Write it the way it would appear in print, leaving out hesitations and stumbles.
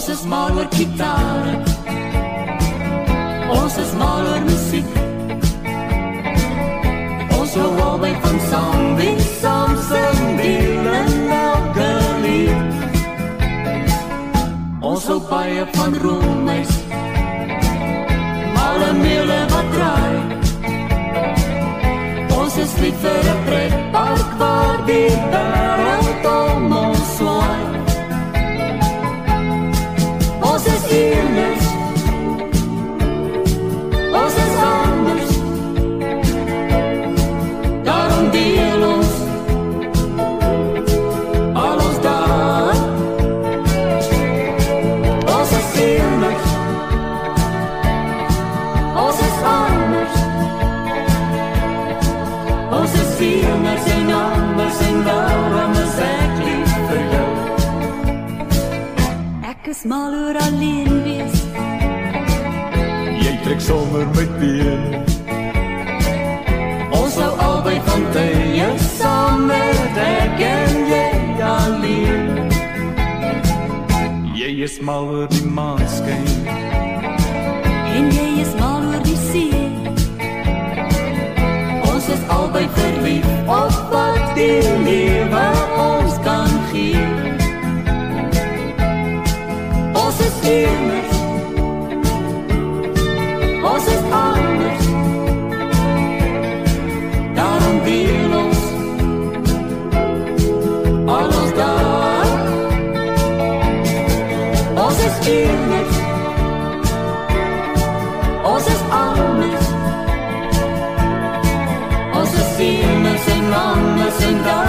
Ons is mal oor gitare, ons is mal oor musiek. Ons hou albei van sang, wie saam sing, deel in elke lied. Ons hou baie van roemuis, malle meele wat draai. Ons is lief vir 'n pretpark waar die wêreld om ons swaai. Ons is anders, ons is anders, daarom deel ons al ons dae. Ons is anders, ons is anders, ons is anders en anders en daarom is ek lief vir jou. Ek is mal oor alleen wees, Jy trek sommer my teen. ons hou albei van tye saam met ek en jy alleen. Jy is mal oor die maanskyn, En jy is mal oor die see. Ons is albei verlief op wat die lewe ons kan gee. Ons is anders, ons is anders, daarom deel ons al ons dae. Ons is anders, ons is anders, ons is anders en anders en daarom